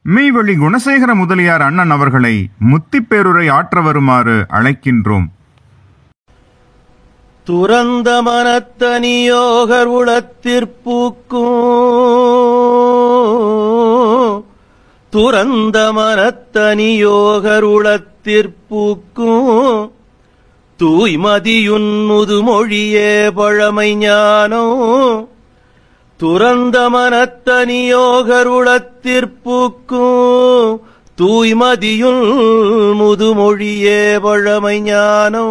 மெய்வழி குணசேகர முதலியார் அண்ணன் அவர்களை முத்திப்பேருரை ஆற்ற வருமாறு அழைக்கின்றோம். துறந்த மனத்தனியோகர் உளத்திற்பூக்கும், துறந்த மனத்தனியோகர் உளத்திற்பூக்கும், தூய்மதியுன் முதுமொழியே பழமை ஞானோ. துறந்த மனத்தனியோகர் உளத்திற்பூக்கும், தூய்மதியுன் முதுமொழியே பழமை ஞானோ.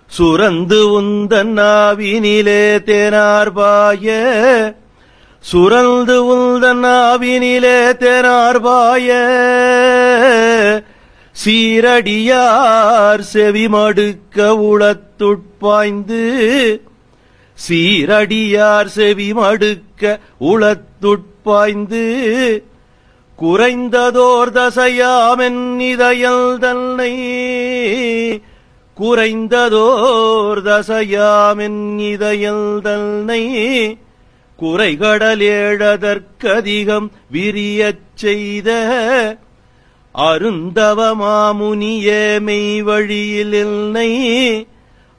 சுரந்து உந்தன் நாவினிலே தேனார்பாய, சுரந்து உந்தன் நாவினிலே தேனார்பாய, சீரடியார் செவிமடுக்க உளத்துட்பாய்ந்து, சீரடியார் செவிமடுக்க உளத்துட்பாய்ந்து, குறைந்ததோர் தசையாமென் இதயல் தன்னை, குறைந்ததோர் தசையாமென் இதயல் தன்னை, குறைகடலேழதற்கதிகம் விரியச் செய்த அருந்தவ மாமுனியே மெய்வழியில் என்னை,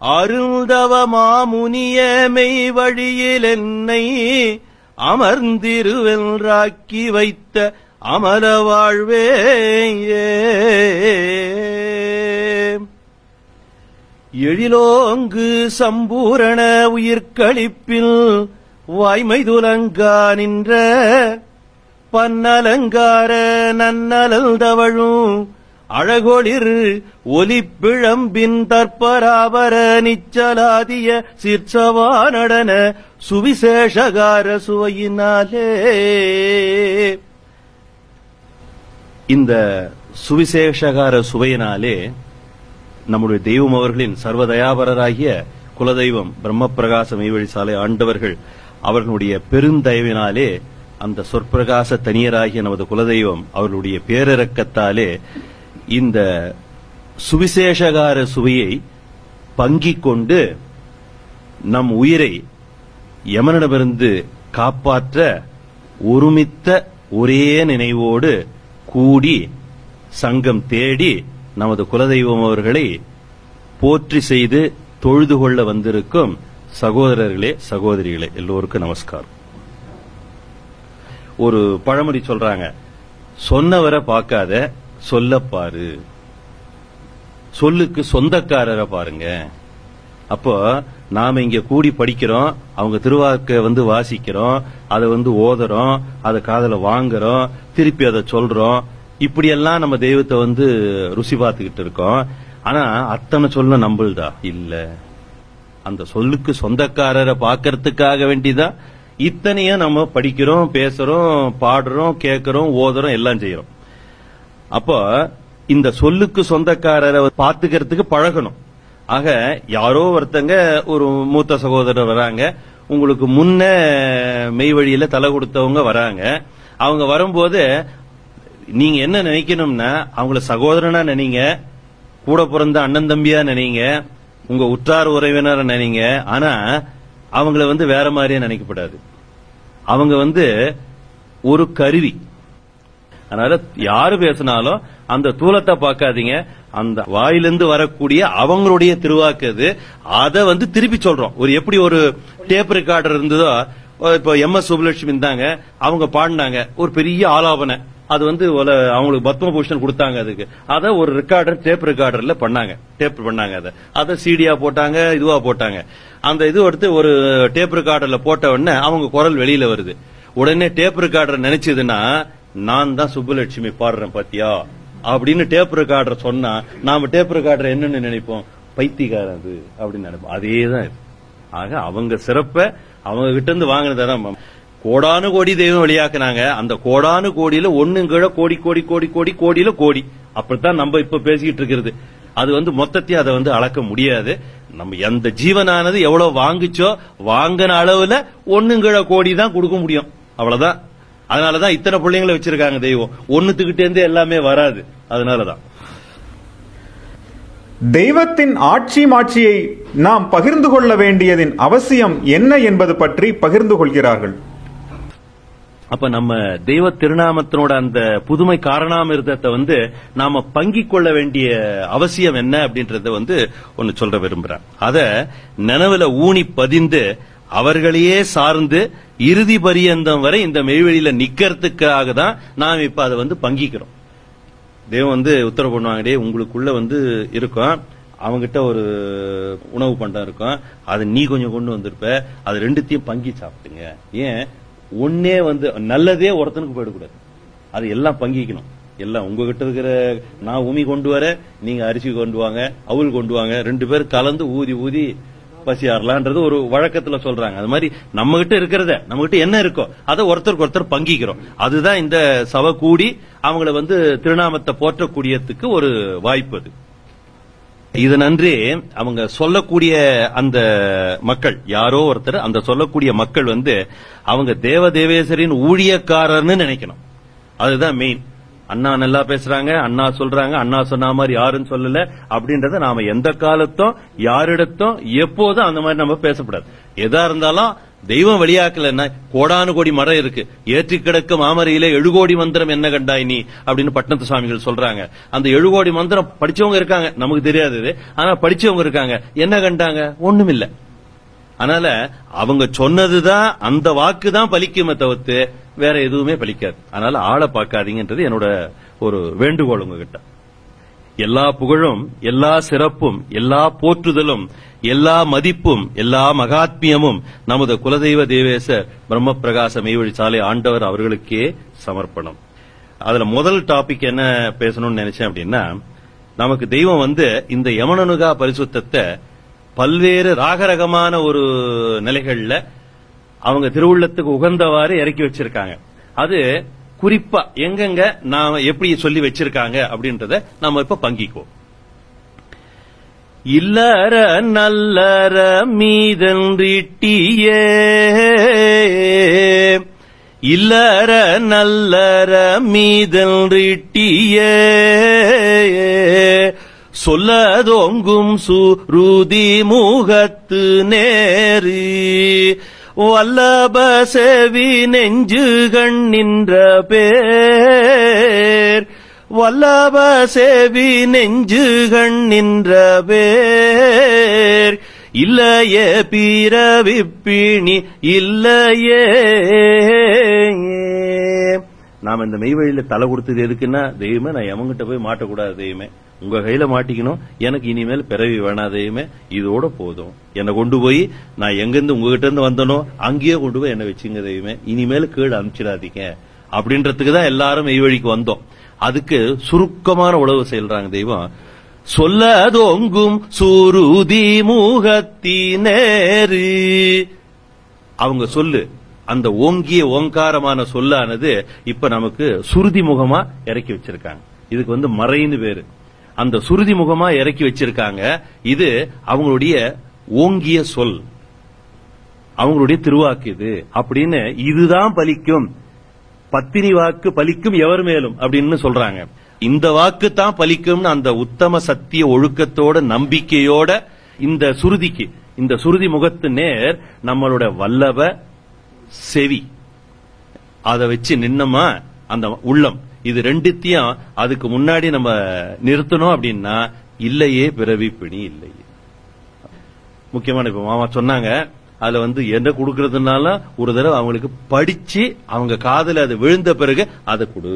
அருந்தவ மாமுனியே மெய்வழியில் என்னை அமர்ந்திருவென்றாக்கி வைத்த அமல வாழ்வே. எழிலோங்கு சம்பூரண உயிர்களிப்பில் வாய்மை துலங்கா நின்ற பன்னலங்கார நன்னலல் தவழும் அழகொளிர் ஒலிப்பிழம்பின் தற்பராபர நிச்சலாதிய சிற்சவா நடன சுவிசேஷகார சுவையினாலே. இந்த சுவிசேஷகார சுவையினாலே நம்முடைய தெய்வம் அவர்களின் சர்வதயாபரராகிய குலதெய்வம் பிரம்மபிரகாச மெய்வழி சாலை ஆண்டவர்கள் அவர்களுடைய பெருந்தயவினாலே, அந்த சொற்பிரகாச தனியராகிய நமது குலதெய்வம் அவர்களுடைய பேரிரக்கத்தாலே இந்த சுவிசேஷகார சுவையை பங்கிக் கொண்டு நம் உயிரை யமனிடமிருந்து காப்பாற்ற ஒருமித்த ஒரே நினைவோடு கூடி சங்கம் தேடி நமது குலதெய்வம் அவர்களை போற்றி செய்து தொழுது கொள்ள வந்திருக்கும் சகோதரர்களே, சகோதரிகளே, எல்லோருக்கும் நமஸ்காரம். ஒரு பழமொழி சொல்றாங்க, சொன்னவரை பார்க்காத சொல்லப்பாரு, சொல்லுக்கு சொந்தக்காரரை பாருங்க. அப்போ நாம இங்க கூடி படிக்கிறோம், அவங்க திருவாக்க வாசிக்கிறோம், அதை ஓதுறோம், அதை காதல வாங்குறோம், திருப்பி அதை சொல்றோம். இப்படியெல்லாம் நம்ம தெய்வத்தை ருசி பார்த்துக்கிட்டு இருக்கோம். ஆனா அத்தனை சொல்ல நம்புதா இல்ல. அந்த சொல்லுக்கு சொந்தக்காரரை பார்க்கறதுக்காக வேண்டிதான் இத்தனையும் நம்ம படிக்கிறோம், பேசுறோம், பாடுறோம், கேட்கிறோம், ஓதுறோம், எல்லாம் செய்யறோம். அப்போ இந்த சொல்லுக்கு சொந்தக்காரரை பார்த்துக்கிறதுக்கு பழகணும். ஆக யாரோ ஒருத்தங்க ஒரு மூத்த சகோதரர் வராங்க, உங்களுக்கு முன்ன மெய்வழியில தலை கொடுத்தவங்க வராங்க. அவங்க வரும்போது நீங்க என்ன நினைக்கணும்னா, அவங்கள சகோதரனா நினைங்க, கூட பிறந்த அண்ணன் தம்பியா நினைங்க, உங்க உற்றார் உறவினர் நினைங்க. ஆனா அவங்கள வேற மாதிரியே நினைக்கப்படாது. அவங்க ஒரு கருவி. அதனால யாரு பேசினாலும் அந்த தூலத்தை பார்க்காதீங்க, அந்த வாயிலிருந்து வரக்கூடிய அவங்களுடைய திருவாக்குது. அதை திருப்பி சொல்றோம். எப்படி ஒரு டேப் ரெக்கார்டர் இருந்ததோ, இப்ப MS சுப்புலட்சுமி இருந்தாங்க, அவங்க பாடினாங்க ஒரு பெரிய ஆலாபனை, அது அவங்களுக்கு பத்மபூஷன் கொடுத்தாங்க. அதுக்கு அத ஒரு ரெக்கார்டர் டேப் ரெக்கார்டர்ல பண்ணாங்க, டேப் பண்ணாங்க. அதை சீடியா போட்டாங்க, இதுவா போட்டாங்க. அந்த இது எடுத்து ஒரு டேப் ரெக்கார்டர்ல போட்ட உடனே அவங்க குரல் வெளியில வருது. உடனே டேப் ரெக்கார்டர் நினைச்சதுன்னா, நான் தான் சுப்புலட்சுமி பாடுறேன் பாத்தியா அப்படின்னு டேப் ரெக்கார்டர் சொன்னா, நாம டேப் ரெக்கார்டர் என்னன்னு நினைப்போம், பைத்தியக்காரன் அது அப்படின்னு நினைப்போம். அதேதான். ஆக அவங்க சிறப்ப அவங்க கிட்ட இருந்து வாங்கினதான். கோடானு கோடி தெய்வம் வெளியாக்குனாங்க. அந்த கோடானு கோடியில ஒண்ணுங்கீழ கோடி கோடி கோடி கோடி கோடியில கோடி. அப்படித்தான் நம்ம இப்ப பேசிக்கிட்டு இருக்கிறது. அது மொத்தத்தையும் அதை அளக்க முடியாது. நம்ம எந்த ஜீவனானது எவ்வளவு வாங்குச்சோ வாங்கின அளவுல ஒண்ணுங்கீழ கோடி தான் கொடுக்க முடியும். அவ்வளவுதான். அதனாலதான் இத்தனை பிள்ளைங்களை வச்சிருக்காங்க தெய்வம். ஒண்ணுத்துக்கிட்டே இருந்து எல்லாமே வராது. அதனாலதான் தெய்வத்தின் ஆட்சி மாட்சியை நாம் பகிர்ந்து கொள்ள வேண்டியதின் அவசியம் என்ன என்பது பற்றி பகிர்ந்து கொள்கிறார்கள். அப்ப நம்ம தெய்வ திருநாமத்தினோட அந்த புதுமை காரணாமிர்தத்தை நாம பங்கிக் கொள்ள வேண்டிய அவசியம் என்ன அப்படின்றத ஒன்னு சொல்ற விரும்புறேன். அத நினைவுல ஊனி பதிந்து அவர்களையே சார்ந்து இறுதி பரியந்தம் வரை இந்த மெய்வெளியில நிக்கிறதுக்காக தான் நாம் இப்ப அதை பங்கிக்கிறோம். தெய்வம் உத்தரவு பண்ணுவாங்க, உங்களுக்குள்ள இருக்கும், அவங்கிட்ட ஒரு உணவு பண்டம் இருக்கும், அது நீ கொஞ்சம் கொண்டு வந்திருப்ப, அது ரெண்டுத்தையும் பங்கி சாப்பிட்டுங்க. ஏன் ஒன்னே நல்லதே ஒருத்தனுக்கு போயிடக்கூடாது, அது எல்லாம் பங்கிக்கணும். எல்லாம் உங்ககிட்ட இருக்கிற நான் உமி கொண்டு வர, நீங்க அரிசி கொண்டு வாங்க, அவள் கொண்டு வாங்க, 2 பேரும் கலந்து ஊதி ஊதி பசியாரலான்றது ஒரு வழக்கத்துல சொல்றாங்க. அது மாதிரி நம்ம கிட்ட இருக்கிறத, நம்ம கிட்ட என்ன இருக்கோ அதை ஒருத்தருக்கு ஒருத்தர் பங்கிக்கிறோம். அதுதான் இந்த சபை கூடி அவங்கள திருநாமத்தை போற்றக்கூடியதுக்கு ஒரு வாய்ப்பு. அது இது நன்றி அவங்க சொல்லக்கூடிய அந்த மக்கள் யாரோ ஒருத்தர், அந்த சொல்லக்கூடிய மக்கள் அவங்க தேவதேவேசரின் ஊழியக்காரர்னு நினைக்கணும். அதுதான் மெயின். அண்ணா நல்லா பேசுறாங்க, அண்ணா சொல்றாங்க, அண்ணா சொன்ன மாதிரி யாருன்னு சொல்லல அப்படின்றத நாம எந்த காலத்தும் யாரிடத்தும் எப்போதும் அந்த மாதிரி நம்ம பேசக்கூடாது. எதா இருந்தாலும் தெய்வம் வெளியாக்கல, கோடானு கோடி மரம் இருக்கு, ஏற்றி கிடக்கு மாமரையில 7 கோடி மந்திரம் என்ன கண்டாய் நீ அப்படின்னு பட்டணத்து சுவாமிகள் சொல்றாங்க. அந்த 7 கோடி மந்திரம் படிச்சவங்க இருக்காங்க, நமக்கு தெரியாது, ஆனா படிச்சவங்க இருக்காங்க. என்ன கண்டாங்க? ஒண்ணுமில்ல. அதனால அவங்க சொன்னதுதான், அந்த வாக்கு தான் பலிக்குமே தவிர்த்து வேற எதுவுமே பலிக்காது. அதனால ஆளை பார்க்காதீங்கன்றது என்னோட ஒரு வேண்டுகோள் உங்ககிட்ட. எல்லா புகழும், எல்லா சிறப்பும், எல்லா போற்றுதலும், எல்லா மதிப்பும், எல்லா மகாத்மியமும் நமது குலதெய்வ தேவேசர் பிரம்ம பிரகாச மெய்வழி சாலை ஆண்டவர் அவர்களுக்கே சமர்ப்பணம். அதுல முதல் டாபிக் என்ன பேசணும்னு நினைச்சேன் அப்படின்னா, நமக்கு தெய்வம் இந்த யமனனுகா பரிசுத்தத்தை பல்வேறு ராகரகமான ஒரு நிலைகள்ல அவங்க திருவுள்ளத்துக்கு உகந்தவாறு இறக்கி வச்சிருக்காங்க. அது குறிப்பா எங்கெங்க நாம எப்படி சொல்லி வச்சிருக்காங்க அப்படின்றத நாம இப்ப பங்கிக்குவோம். இல்லற நல்லற மீதன்றிட்டியே, இல்லற நல்லற மீதன்றிட்டியே, சொல்லதோங்கும் சுருதி முகத்து நேரு, வல்லப செவி நெஞ்சுகண் நின்ற பேர், வல்லப செவி நெஞ்சுகண் நின்ற பேர், இல்லையே பிறவிப்பிணி இல்லையே. நாம இந்த மெய்வழியில தலை கொடுத்தது எதுக்குன்னா, தெய்வமே நான் எவங்கிட்ட போய் மாட்டக்கூடாது, தெய்வமே உங்க கையில மாட்டிக்கணும், எனக்கு இனிமேல் பிறவி வேணா தெய்வமே, இதோட போதும், என்னை கொண்டு போய் நான் எங்கிருந்து உங்ககிட்ட இருந்து வந்தனோ அங்கேயே கொண்டு போய் என்ன வச்சுங்க தெய்வமே, இனிமேல் கீழே அனுப்பிச்சிடாதீங்க அப்படின்றதுக்கு தான் எல்லாரும் மெய்வழிக்கு வந்தோம். அதுக்கு சுருக்கமான உழவு செய்யறாங்க தெய்வம். சொல்லதோங்கும் சுருதி முகத்தினேரு, அவங்க சொல்லு, அந்த ஓங்கிய ஓங்காரமான சொல்லானது இப்ப நமக்கு சுருதி முகமா இறக்கி வச்சிருக்காங்க. இதுக்கு மறைன்னு பேரு. அந்த சுருதி முகமா இறக்கி வச்சிருக்காங்க. இது அவங்களுடைய ஓங்கிய சொல், அவங்களுடைய திருவாக்கு இது அப்படின்னு. இதுதான் பலிக்கும், பத்தினி வாக்கு பலிக்கும் எவர் மேலும் அப்படின்னு சொல்றாங்க. இந்த வாக்கு தான் பலிக்கும்னு அந்த உத்தம சத்திய ஒழுக்கத்தோட நம்பிக்கையோட இந்த சுருதிக்கு, இந்த சுருதி முகத்து நேர் நம்மளோட வல்லப செவி, அதை வச்சு நின்னமா அந்த உள்ளம், இது ரெண்டுத்தையும் அதுக்கு முன்னாடி நம்ம நிறுத்தணும் அப்படின்னா இல்லையே பிறவி பிணி இல்லையே. முக்கியமான இப்ப மாமா சொன்னாங்க, அதுல என்ன கொடுக்கறதுனால ஒரு தடவை அவங்களுக்கு படிச்சு அவங்க காதுல அது விழுந்த பிறகு அதை கொடு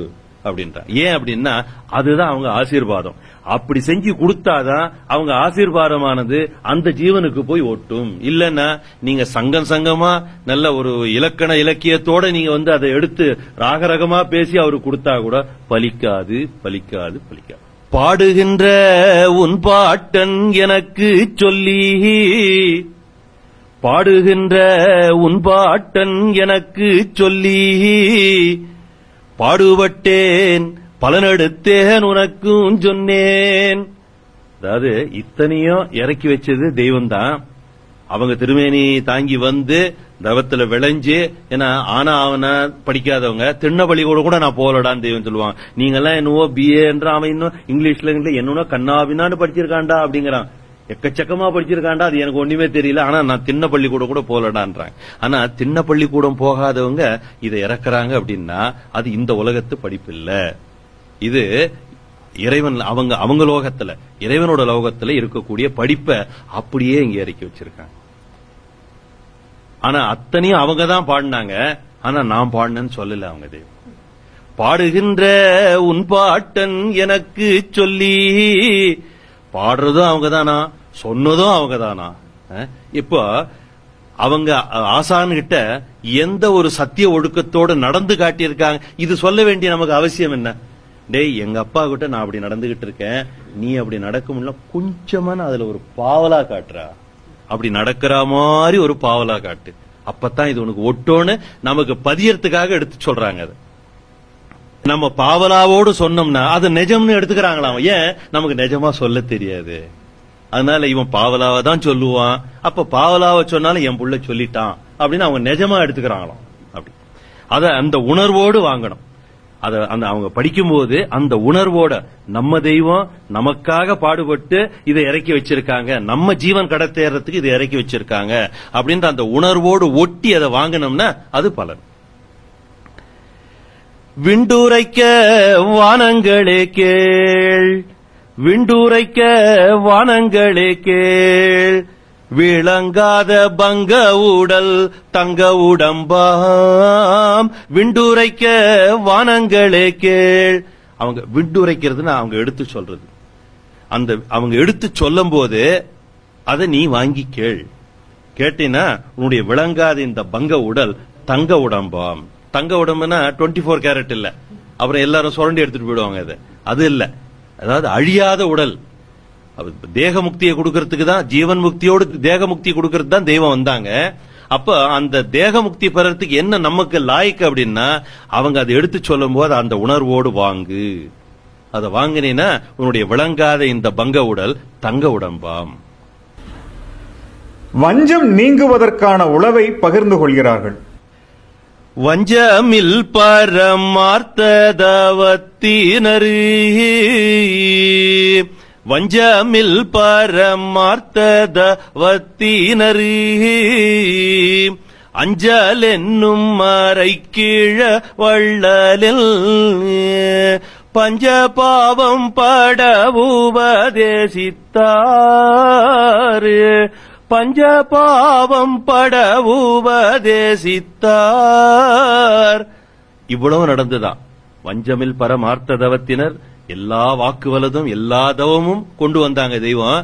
அப்படின்ற. ஏன் அப்படின்னா அதுதான் அவங்க ஆசீர்வாதம். அப்படி செஞ்சு கொடுத்தாதான் அவங்க ஆசீர்வாதமானது அந்த ஜீவனுக்கு போய் ஒட்டும். இல்லன்னா நீங்க சங்கமா நல்ல ஒரு இலக்கண இலக்கியத்தோட நீங்க அதை எடுத்து ராகரகமா பேசி அவருக்கு கொடுத்தா கூட பலிக்காது, பலிக்காது, பலிக்காது. பாடுகின்ற உன் பாட்டன் எனக்கு சொல்லி, பாடுகின்ற உன் பாட்டன் எனக்கு சொல்லி, பாடுபட்டேன் பலனெடுத்தேன் உனக்கும் சொன்னேன். அதாவது இத்தனையும் இறக்கி வச்சது தெய்வம் தான். அவங்க திருமேனி தாங்கி தவத்துல விளைஞ்சு, ஏன்னா ஆனா அவனை படிக்காதவங்க திண்ணபலி கூட நான் போலடான்னு தெய்வம் சொல்லுவாங்க. நீங்க எல்லாம் என்னவோ பிஏன்ற, அவன் இன்னும் இங்கிலீஷ்ல என்னன்னா கண்ணாபின்னான்னு படிச்சிருக்காண்டா அப்படிங்கிறான். எக்கச்சக்கமா படிச்சிருக்காண்டா, அது எனக்கு ஒண்ணுமே தெரியல, ஆனா நான் திண்ண பள்ளிக்கூடம் கூட போலடான்றாங்க. ஆனா திண்ண பள்ளிக்கூடம் போகாதவங்க இதை இறக்குறாங்க அப்படின்னா அது இந்த உலகத்து படிப்பு இல்ல. இது இறைவன் அவங்க லோகத்துல, இறைவனோட லோகத்துல இருக்கக்கூடிய படிப்பை அப்படியே இங்க இறக்கி வச்சிருக்காங்க. ஆனா அத்தனையும் அவங்க தான் பாடினாங்க. ஆனா நான் பாடினேன்னு சொல்லல அவங்க. தெய்வம் பாடுகின்ற உன் பாட்டன் எனக்கு சொல்லி, பாடுறதும் அவங்க தானா, சொன்னதும் அவங்க தானா. இப்போ அவங்க ஆசான் கிட்ட எந்த ஒரு சத்திய ஒழுக்கத்தோடு நடந்து காட்டியிருக்காங்க. இது சொல்ல வேண்டிய நமக்கு அவசியம் என்ன? டேய், எங்க அப்பா கிட்ட நான் அப்படி நடந்துகிட்டு இருக்கேன், நீ அப்படி நடக்க முடியல, கொஞ்சமான அதுல ஒரு பாவலா காட்டுறா, அப்படி நடக்கிற மாதிரி ஒரு பாவலா காட்டு, அப்பதான் இது உனக்கு ஒட்டோன்னு நமக்கு பதியறதுக்காக எடுத்து சொல்றாங்க. அது நம்ம பாவலாவோடு சொன்னோம்னா அது நிஜம்னு எடுத்துக்கிறாங்களாம். ஏன்? நமக்கு நிஜமா சொல்ல தெரியாது. அதனால இவன் பாவலாவை தான் சொல்லுவான், அப்ப பாவலாவை சொன்னாலும் என் புள்ள சொல்லிட்டான் அப்படின்னு அவங்க நிஜமா எடுத்துக்கிறாங்களாம். அப்படி அத அந்த உணர்வோடு வாங்கணும். அத அவங்க படிக்கும்போது அந்த உணர்வோட, நம்ம தெய்வம் நமக்காக பாடுபட்டு இதை இறக்கி வச்சிருக்காங்க, நம்ம ஜீவன் கடத்தேறதுக்கு இதை இறக்கி வச்சிருக்காங்க அப்படின்ற அந்த உணர்வோடு ஒட்டி அதை வாங்கினோம்னா அது பலன். விண்டுரைக்க வானங்களே கேள், விண்டுரைக்க வானங்களே கேள், விளங்காத பங்க உடல் தங்க உடம்பாம், விண்டுரைக்க வானங்களே கேள். அவங்க விண்டுரைக்கிறதுன்னு அவங்க எடுத்து சொல்றது. அந்த அவங்க எடுத்து சொல்லும் போது அதை நீ வாங்கி கேள். கேட்டீன்னா உன்னுடைய விளங்காத இந்த பங்க உடல் தங்க உடம்பாம். தங்க உடம்புனா 24 கேரட் இல்ல, அப்புறம் எல்லாரும் சுரண்டி எடுத்துட்டு போயிடுவாங்க. அது இல்ல, அதாவது அழியாத உடல். தேக முக்தியை கொடுக்கறதுக்கு தான், ஜீவன் முக்தியோடு தேக முக்தி கொடுக்கறது தான் தெய்வம் வந்தாங்க. அப்ப அந்த தேக முக்தி பெறறதுக்கு என்ன நமக்கு லாய்க்கு அப்படின்னா, அவங்க அதை எடுத்து சொல்லும் போது அந்த உணர்வோடு வாங்கு. அதை வாங்கினீன்னா உன்னுடைய விளங்காத இந்த பங்க உடல் தங்க உடம்பாம். வஞ்சம் நீங்குவதற்கான உளவை பகிர்ந்து கொள்கிறார்கள். வஞ்சமில் பரமார்த்ததவத்தினரு, வஞ்சமில் பரமார்த்ததவத்தினரு, அஞ்சல் என்னும் மறை கீழ வள்ளலில் பஞ்சபாவம் படவுபதேசித்தாரு, பஞ்சபாவம் படவுபதேசித்தார். இவ்வளவு நடந்துதான். வஞ்சமில் பரமார்த்ததவத்தினர் எல்லா வாக்குவலதும் எல்லா தவமும் கொண்டு வந்தாங்க தெய்வம்.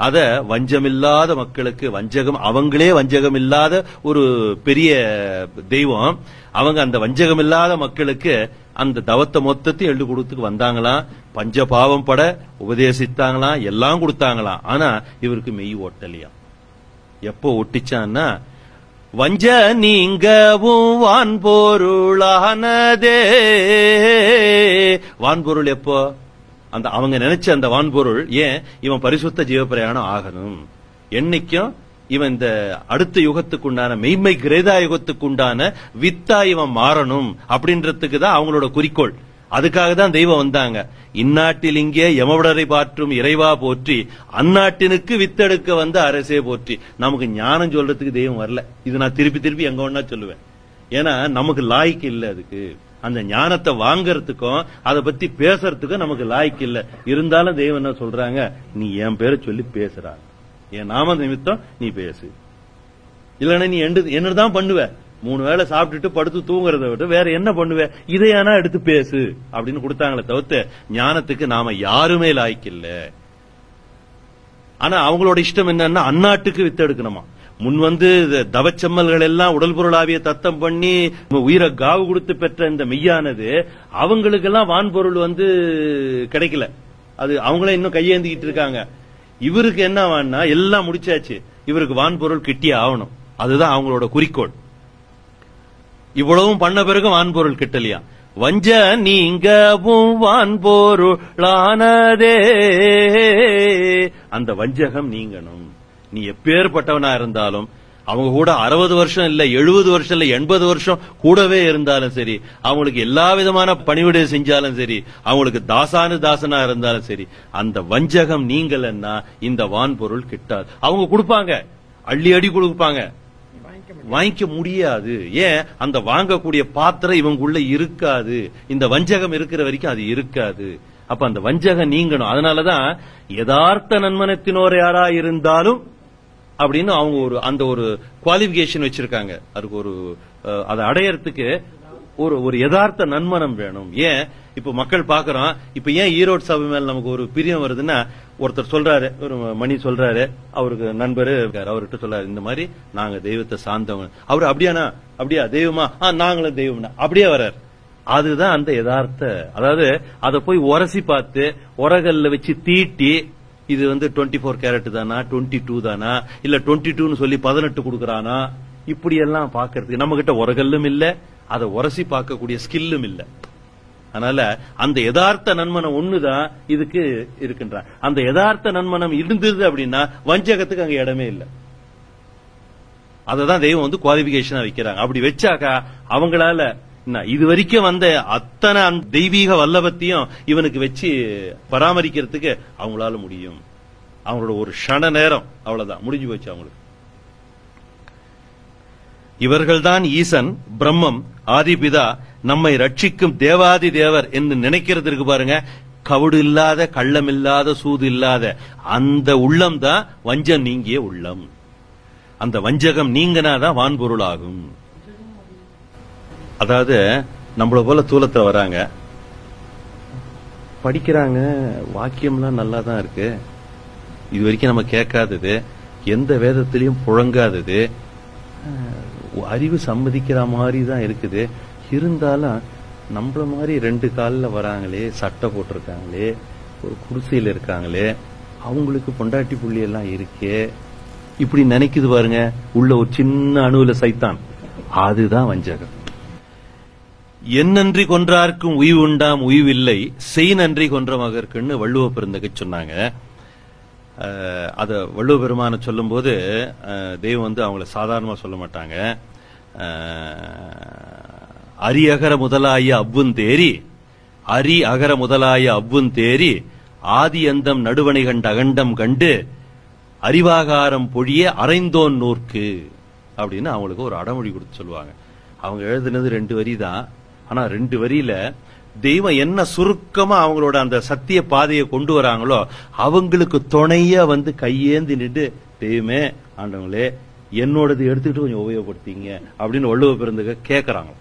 அத வஞ்சமில்லாத மக்களுக்கு, வஞ்சகம் அவங்களே வஞ்சகம் இல்லாத ஒரு பெரிய தெய்வம், அவங்க அந்த வஞ்சகம் இல்லாத மக்களுக்கு அந்த தவத்தை மொத்தத்தையும் எழுதி கொடுத்துக்கு வந்தாங்களாம். பஞ்சபாவம் பட உபதேசித்தாங்களாம், எல்லாம் கொடுத்தாங்களாம். ஆனா இவருக்கு மெய் ஓட்டலையா. எப்போ ஒட்டிச்சான்னா, வஞ்ச நீங்கவும் வான்பொருளானதே. வான்பொருள் எப்போ? அந்த அவங்க நினைச்ச அந்த வான்பொருள். ஏன்? இவன் பரிசுத்த ஜீவப்பிரயாணம் ஆகணும், என்னைக்கும் இவன் இந்த அடுத்த யுகத்துக்கு உண்டான மெய்மை கிரேதா யுகத்துக்கு உண்டான வித்தா இவன் மாறணும் அப்படின்றதுக்கு தான் அவங்களோட குறிக்கோள். அதுக்காக தான் தெய்வம் வந்தாங்க. இந்நாட்டில் இங்கே யமவிடரை பாற்றும் இறைவா போற்றி, அந்நாட்டினுக்கு வித்தெடுக்க வந்த அரசே போற்றி. நமக்கு ஞானம் சொல்றதுக்கு தெய்வம் வரல. இது நான் திருப்பி திருப்பி எங்க ஒன்னா சொல்லுவேன். ஏன்னா நமக்கு லாய்க்கு இல்ல. அதுக்கு அந்த ஞானத்தை வாங்கறதுக்கும் அதை பத்தி பேசறதுக்கும் நமக்கு லாய்க்கு இல்ல. இருந்தாலும் தெய்வம் என்ன சொல்றாங்க, நீ என் பேரை சொல்லி பேசுறாங்க, என் நாம நிமித்தம் நீ பேசு, இல்லன்னா நீ என்னதான் பண்ணுவ, 3 வேளை சாப்பிட்டுட்டு படுத்து தூங்குறத விட்டு வேற என்ன பண்ணுவ, இதையானா எடுத்து பேசு அப்படின்னு கொடுத்தாங்களே தவிர்த்து ஞானத்துக்கு நாம யாருமே லாய்க்கில்ல. ஆனா அவங்களோட இஷ்டம் என்னன்னா அந்நாட்டுக்கு வித்து எடுக்கணுமா. முன் வந்து தவச்சம்மல்கள் எல்லாம் உடல் பொருளாவிய தத்தம் பண்ணி உயிரை காவு கொடுத்து பெற்ற இந்த மெய்யானது அவங்களுக்கெல்லாம் வான்பொருள் வந்து கிடைக்கல. அது அவங்களே இன்னும் கையேந்திக்கிட்டு இருக்காங்க. இவருக்கு என்ன வான்னா எல்லாம் முடிச்சாச்சு, இவருக்கு வான்பொருள் கிட்டியே ஆகணும். அதுதான் அவங்களோட குறிக்கோள். இவ்வளவும் பண்ண பிறகு வான்பொருள் கிட்டலையா. வஞ்ச நீங்கவும் வான்பொருளானதே. அந்த வஞ்சகம் நீங்கணும். நீ எப்பேற்பட்டவனா இருந்தாலும் அவங்க கூட 60 வருஷம் இல்ல, 70 வருஷம் இல்ல, 80 வருஷம் கூடவே இருந்தாலும் சரி, அவங்களுக்கு எல்லா விதமான பணிவிடை செஞ்சாலும் சரி, அவங்களுக்கு தாசனா இருந்தாலும் சரி, அந்த வஞ்சகம் நீங்கலன்னா இந்த வான்பொருள் கிட்டாது. அவங்க கொடுப்பாங்க, அள்ளி அடி கொடுப்பாங்க, வாங்கிக்க முடியாது. ஏன்? அந்த வாங்கக்கூடிய பாத்திரம் இவங்களுக்குள்ள இருக்காது. இந்த வஞ்சகம் இருக்கிற வரைக்கும் அது இருக்காது. அப்ப அந்த வஞ்சகம் நீங்கணும். அதனாலதான் யதார்த்த நன்மனத்தினோர் யாரா இருந்தாலும் அப்படின்னு அவங்க அந்த ஒரு குவாலிபிகேஷன் வச்சிருக்காங்க. அதுக்கு ஒரு அதை அடையறதுக்கு ஒரு யதார்த்த நன்மனம் வேணும். ஏன் இப்ப மக்கள் பாக்குறோம், இப்ப ஏன் ஈரோடு சபை மேல நமக்கு ஒரு பிரியம் வருதுன்னா, ஒருத்தர் சொல்றாரு, ஒரு மணி சொல்றாரு, அவருக்கு நண்பரு அவர்கிட்ட சொல்றாரு, இந்த மாதிரி நாங்க தெய்வத்தை சார்ந்தவங்க. அவரு அப்படியா தெய்வமா? நாங்களும் தெய்வம்னா அப்படியே வர்றாரு. அதுதான் அந்த யதார்த்த. அதாவது அதை போய் உரசி பார்த்து உரகல்ல வச்சு தீட்டி, இது 24 கேரட் தானா, 22 தானா, இல்ல 22 சொல்லி 18 கொடுக்கறானா, இப்படி எல்லாம் பாக்கிறதுக்கு நம்ம கிட்ட உரகல்லும் இல்ல, அதை உரசி பார்க்கக்கூடிய ஸ்கில்லும் இல்ல. அதனால அந்த யதார்த்த நன்மனம் ஒண்ணுதான் இதுக்கு இருக்கின்றான். அந்த யதார்த்த நன்மனம் இருந்தது அப்படின்னா வஞ்சகத்துக்கு அங்க இடமே இல்லை. அததான் தெய்வம் குவாலிபிகேஷனா வைக்கிறாங்க. அப்படி வச்சாக்கா அவங்களால இது வரைக்கும் வந்த அத்தனை தெய்வீக வல்லபத்தையும் இவனுக்கு வச்சு பராமரிக்கிறதுக்கு அவங்களால முடியும். அவங்களோட ஒரு க்ஷண நேரம் அவ்வளவுதான், முடிஞ்சு போச்சு அவங்களுக்கு. இவர்கள்தான் ஈசன், பிரம்மம், ஆதிபிதா, நம்மை ரட்சிக்கும் தேவாதி தேவர் என்று நினைக்கிறது இருக்கு பாருங்க. கவுடு இல்லாத, கள்ளம் இல்லாத, சூது இல்லாத அந்த உள்ளம் தான் வஞ்சம் நீங்கிய உள்ளம். அந்த வஞ்சகம் நீங்கினாதான் வான்பொருள் ஆகும். அதாவது நம்மள போல தூலத்தை வராங்க, படிக்கிறாங்க, வாக்கியம்லாம் நல்லா தான் இருக்கு, இது வரைக்கும் நம்ம கேட்காதது, எந்த வேதத்திலையும் புழங்காதது, அறிவு சம்மதிக்கிற மாதிரி தான் இருக்குது. இருந்தாலும் நம்மள மாதிரி 2 காலில் வராங்களே, சட்டை போட்டிருக்காங்களே, ஒரு குடிசையில் இருக்காங்களே, அவங்களுக்கு பொண்டாட்டி புள்ளி எல்லாம் இருக்கே, இப்படி நினைக்குது பாருங்க. உள்ள ஒரு சின்ன அணுவுல சைத்தான். அதுதான் வஞ்சகம். என்னன்றி கொன்றார்க்கும் உய்வு உண்டாம் உய்வில்லை, செய் நன்றி கொன்ற மகர்க்குன்னு வள்ளுவ பெருந்தகை சொன்னாங்க. அத வள்ளுவ பெருமான சொல்லும் போது தெய்வம் அவங்கள சாதாரணமா சொல்ல மாட்டாங்க. அரி அகர முதலாய அவ்வும் தேரி, அரி அகர முதலாய அவ்வும் தேரி, ஆதி அந்தம் நடுவனை கண்ட அகண்டம் கண்டு அறிவாகாரம் பொழிய அரைந்தோன் நூற்கு அப்படின்னு அவங்களுக்கு ஒரு அடமொழி கொடுத்து சொல்லுவாங்க. அவங்க எழுதுனது 2 வரி தான். ஆனா 2 வரியில தெய்வம் என்ன சுருக்கமா அவங்களோட அந்த சத்திய பாதையை கொண்டு வராங்களோ, அவங்களுக்கு துணையா கையேந்தி நின்று, தெய்வமே, ஆண்டவங்களே, என்னோடது எடுத்துக்கிட்டு கொஞ்சம் உபயோகப்படுத்திங்க அப்படின்னு வள்ளுவ பெருந்தகை கேட்கறாங்க.